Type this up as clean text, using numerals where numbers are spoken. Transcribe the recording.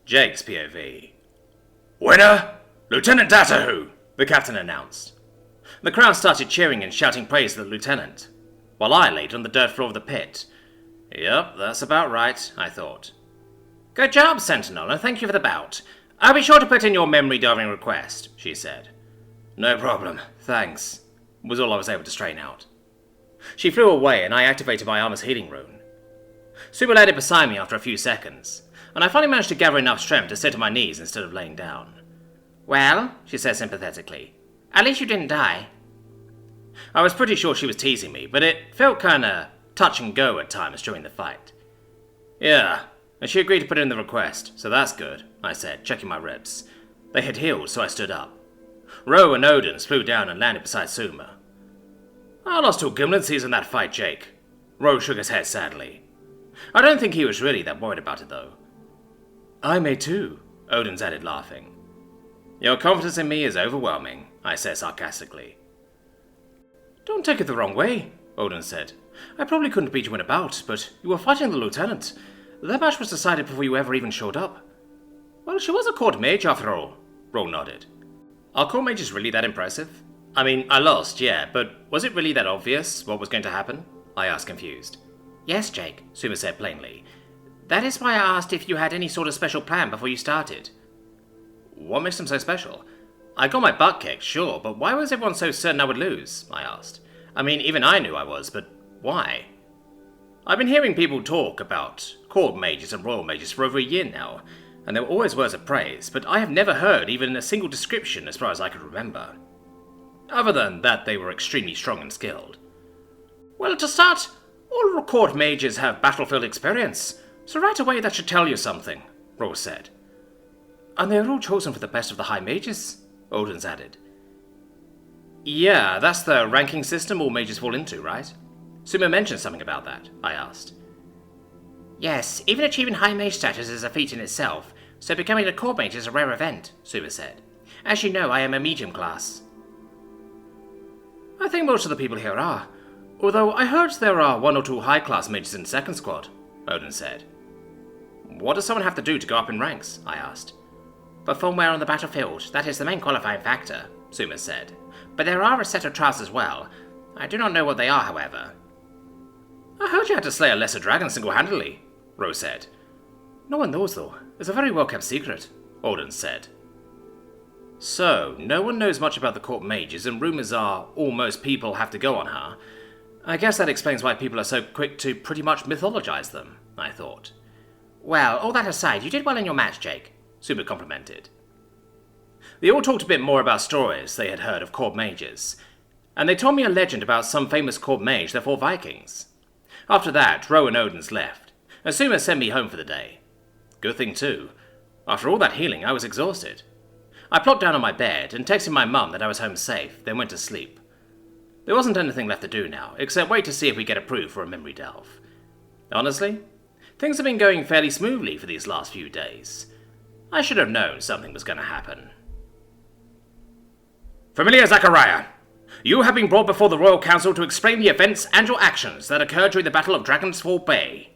Jake's POV. "Winner! Lieutenant Datahu!" the captain announced. The crowd started cheering and shouting praise to the lieutenant, while I laid on the dirt floor of the pit. Yep, that's about right, I thought. "Good job, Sentinel, and thank you for the bout. I'll be sure to put in your memory diving request," she said. "No problem, thanks," was all I was able to strain out. She flew away and I activated my armor's healing rune. Suma landed beside me after a few seconds, and I finally managed to gather enough strength to sit on my knees instead of laying down. "Well," she said sympathetically, "at least you didn't die." I was pretty sure she was teasing me, but it felt kinda touch and go at times during the fight. "Yeah, and she agreed to put in the request, so that's good," I said, checking my ribs. They had healed, so I stood up. Ro and Odins flew down and landed beside Suma. "I lost 2 gimletses in that fight, Jake." Ro shook his head sadly. I don't think he was really that worried about it, though. "I may too," Odins added, laughing. "Your confidence in me is overwhelming," I said sarcastically. "Don't take it the wrong way," Odin said. "I probably couldn't beat you in a bout, but you were fighting the lieutenant. That match was decided before you ever even showed up." "Well, she was a court mage after all," Ro nodded. "Are court mages really that impressive? I mean, I lost, yeah, but was it really that obvious what was going to happen?" I asked, confused. "Yes, Jake," Suma said plainly. "That is why I asked if you had any sort of special plan before you started." "What makes them so special? I got my butt kicked, sure, but why was everyone so certain I would lose?" I asked. I mean, even I knew I was, but why? I've been hearing people talk about court mages and royal mages for over a year now, and there were always words of praise, but I have never heard even a single description as far as I could remember. Other than that they were extremely strong and skilled. "Well, to start, all court mages have battlefield experience, so right away that should tell you something," Rose said. "And they are all chosen for the best of the high mages," Odins added. "Yeah, that's the ranking system all mages fall into, right? Suma mentioned something about that," I asked. "Yes, even achieving high mage status is a feat in itself, so becoming a court mage is a rare event," Suma said. "As you know, I am a medium class." "I think most of the people here are, although I heard there are 1 or 2 high-class mages in the second squad," Odin said. "What does someone have to do to go up in ranks?" I asked. "Perform well on the battlefield, that is the main qualifying factor," Suma said. "But there are a set of trials as well. I do not know what they are, however." "I heard you had to slay a lesser dragon single-handedly," Rose said. "No one knows, though. It's a very well-kept secret," Odin said. So, no one knows much about the court mages, and rumors are all most people have to go on her. I guess that explains why people are so quick to pretty much mythologize them, I thought. "Well, all that aside, you did well in your match, Jake," Suma complimented. They all talked a bit more about stories they had heard of court mages, and they told me a legend about some famous court mage that fought Vikings. After that, Ro and Odins left, and Suma sent me home for the day. Good thing too. After all that healing, I was exhausted. I plopped down on my bed and texted my mum that I was home safe, then went to sleep. There wasn't anything left to do now, except wait to see if we get approved for a memory delve. Honestly, things have been going fairly smoothly for these last few days. I should have known something was going to happen. Familiar Zachariah, you have been brought before the Royal Council to explain the events and your actions that occurred during the Battle of Dragon's Fall Bay.